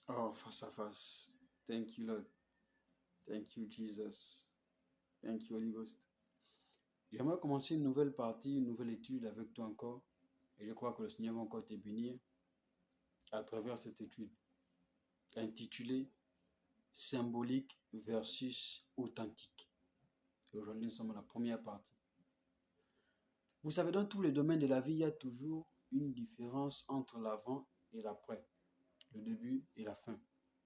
Oh, face à face. Thank you, Lord. Thank you, Jesus. Thank you, Holy Ghost. J'aimerais commencer une nouvelle partie, une nouvelle étude avec toi encore. Et je crois que le Seigneur va encore te bénir à travers cette étude intitulée Symbolique versus authentique. Et aujourd'hui, nous sommes à la première partie. Vous savez, dans tous les domaines de la vie, il y a toujours une différence entre l'avant et l'après, le début et la fin,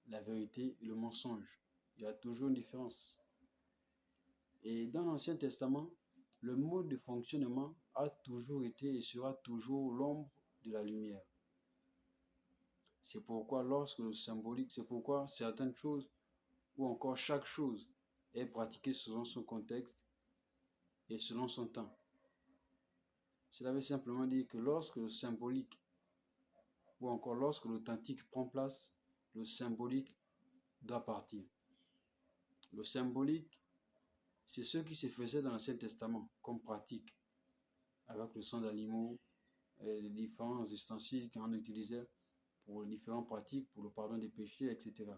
la vérité et le mensonge. Il y a toujours une différence. Et dans l'Ancien Testament, le mode de fonctionnement a toujours été et sera toujours l'ombre de la lumière. C'est pourquoi lorsque le symbolique, c'est pourquoi certaines choses ou encore chaque chose est pratiquée selon son contexte et selon son temps. Cela veut simplement dire que lorsque le symbolique ou encore lorsque l'authentique prend place, le symbolique doit partir. Le symbolique, c'est ce qui se faisait dans l'Ancien Testament comme pratique avec le sang d'animaux, les différents ustensiles qu'on utilisait pour les différentes pratiques, pour le pardon des péchés, etc.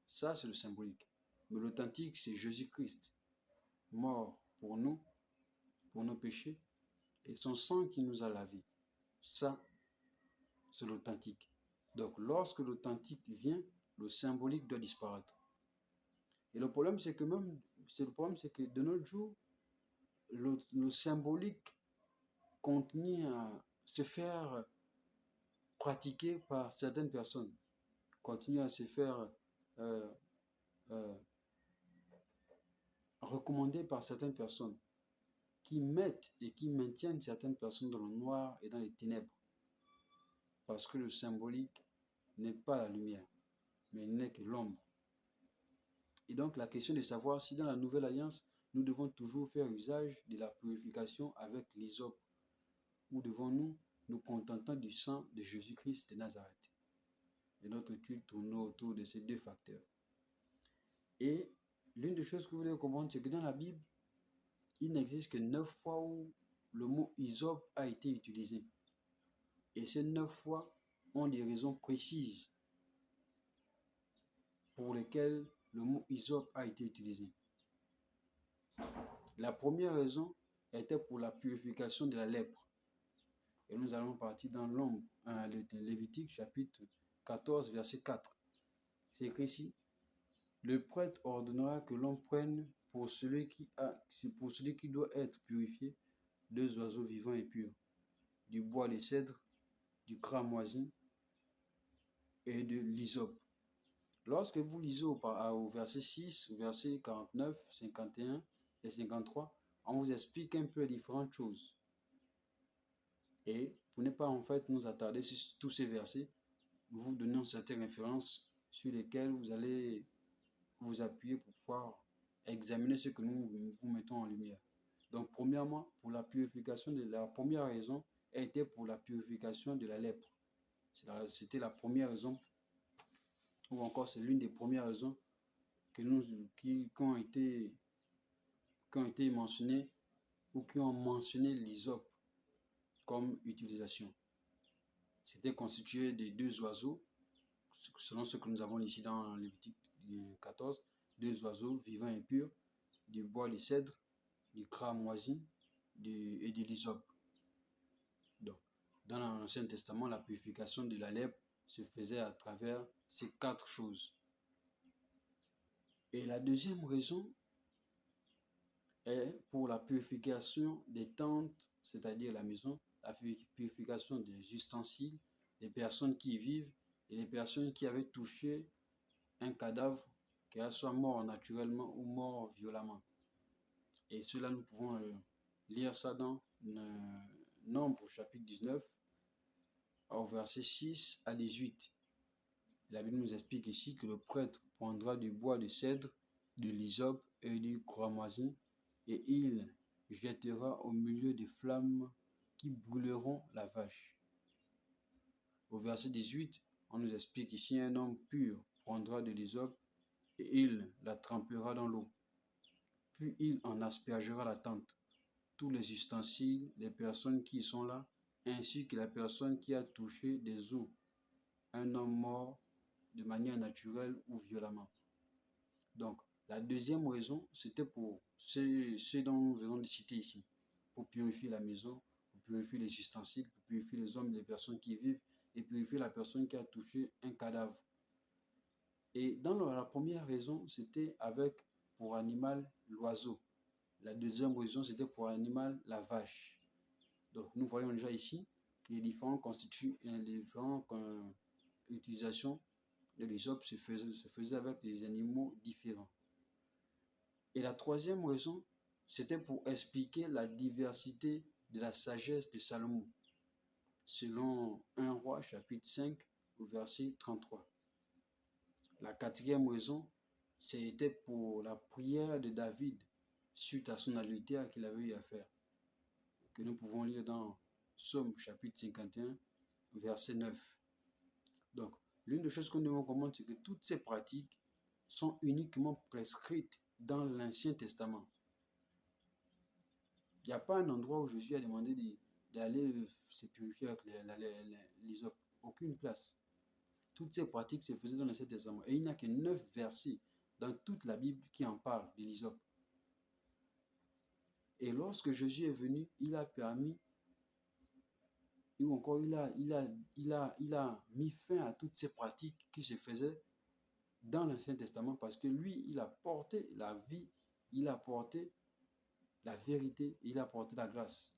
Ça, c'est le symbolique. Mais l'authentique, c'est Jésus-Christ, mort pour nous, pour nos péchés, et son sang qui nous a lavés. Ça, c'est l'authentique. Donc, lorsque l'authentique vient, le symbolique doit disparaître. Et le problème, c'est que de notre jour, le symbolique continue à se faire pratiquer par certaines personnes, continue à se faire euh, euh, recommander par certaines personnes qui mettent et qui maintiennent certaines personnes dans le noir et dans les ténèbres. Parce que le symbolique n'est pas la lumière, mais n'est que l'ombre. Et donc la question de savoir si dans la nouvelle alliance, nous devons toujours faire usage de la purification avec l'hysope, ou devons-nous nous contenter du sang de Jésus-Christ de Nazareth. Et notre étude tourne autour de ces deux facteurs. Et l'une des choses que vous devez comprendre, c'est que dans la Bible, il n'existe que 9 fois où le mot hysope a été utilisé. Et ces 9 fois ont des raisons précises pour lesquelles le mot hysope a été utilisé. La première raison était pour la purification de la lèpre. Et nous allons partir dans l'ombre, Lévitique chapitre 14, verset 4. C'est écrit ici: le prêtre ordonnera que l'on prenne pour celui qui doit être purifié 2 oiseaux vivants et purs, du bois de cèdre, du cramoisi et de l'hysope. Lorsque vous lisez au verset 6, au verset 49, 51 et 53, on vous explique un peu les différentes choses. Et pour ne pas en fait nous attarder sur tous ces versets, nous vous donnons certaines références sur lesquelles vous allez vous appuyer pour pouvoir examiner ce que nous vous mettons en lumière. Donc premièrement, pour la purification de la première raison était pour la purification de la lèpre. C'était la première raison, ou encore c'est l'une des premières raisons qui ont été mentionnées ou qui ont mentionné l'hysope comme utilisation. C'était constitué de 2 oiseaux, selon ce que nous avons ici dans Lévitique 14, 2 oiseaux vivants et purs, du bois de cèdre, du cramoisi et de l'hysope. Donc, dans l'Ancien Testament, la purification de la lèpre se faisait à travers ces 4 choses. Et la deuxième raison est pour la purification des tentes, c'est-à-dire la maison, la purification des ustensiles, des personnes qui y vivent et les personnes qui avaient touché un cadavre, qu'elle soit mort naturellement ou mort violemment. Et cela, nous pouvons lire ça dans Nombre chapitre 19, au verset 6 à 18. La Bible nous explique ici que le prêtre prendra du bois de cèdre, de l'hysope et du cramoisi, et il jettera au milieu des flammes qui brûleront la vache. Au verset 18, on nous explique ici: un homme pur prendra de l'hysope et il la trempera dans l'eau. Puis il en aspergera la tente, tous les ustensiles, les personnes qui sont là, ainsi que la personne qui a touché des os, un homme mort de manière naturelle ou violemment. Donc, la deuxième raison, c'était pour ce dont nous venons de citer ici, pour purifier la maison, pour purifier les ustensiles, pour purifier les hommes et les personnes qui y vivent, et purifier la personne qui a touché un cadavre. Et dans la première raison, c'était avec pour animal l'oiseau. La deuxième raison, c'était pour animal la vache. Donc, nous voyons déjà ici que les différentes utilisations de l'hysope se faisaient avec des animaux différents. Et la troisième raison, c'était pour expliquer la diversité de la sagesse de Salomon, selon 1 Roi chapitre 5 au verset 33. La quatrième raison, c'était pour la prière de David suite à son adultère qu'il avait eu à faire, que nous pouvons lire dans Psaume chapitre 51, verset 9. Donc, l'une des choses que nous devons comprendre, c'est que toutes ces pratiques sont uniquement prescrites dans l'Ancien Testament. Il n'y a pas un endroit où Jésus a demandé d'aller se purifier avec l'hysope. Aucune place. Toutes ces pratiques se faisaient dans l'Ancien Testament. Et il n'y a que 9 versets dans toute la Bible qui en parlent de l'hysope. Et lorsque Jésus est venu, il a permis, ou encore il a mis fin à toutes ces pratiques qui se faisaient dans l'Ancien Testament, parce que lui, il a porté la vie, il a porté la vérité, il a porté la grâce.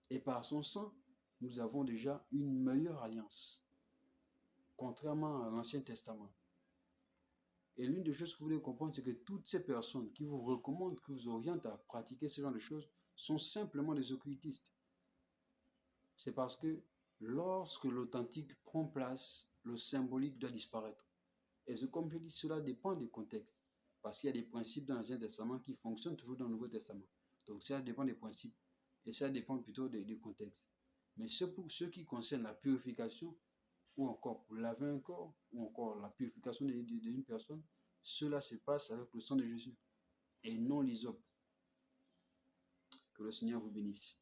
Et par son sang, nous avons déjà une meilleure alliance, contrairement à l'Ancien Testament. Et l'une des choses que vous devez comprendre, c'est que toutes ces personnes qui vous recommandent, qui vous orientent à pratiquer ce genre de choses, sont simplement des occultistes. C'est parce que lorsque l'authentique prend place, le symbolique doit disparaître. Et comme je dis, cela dépend du contexte. Parce qu'il y a des principes dans l'Ancien Testament qui fonctionnent toujours dans le Nouveau Testament. Donc ça dépend des principes. Et ça dépend plutôt du contexte. Mais pour ce qui concerne la purification, ou encore pour laver un corps, ou encore la purification d'une personne, cela se passe avec le sang de Jésus et non l'hysope. Que le Seigneur vous bénisse.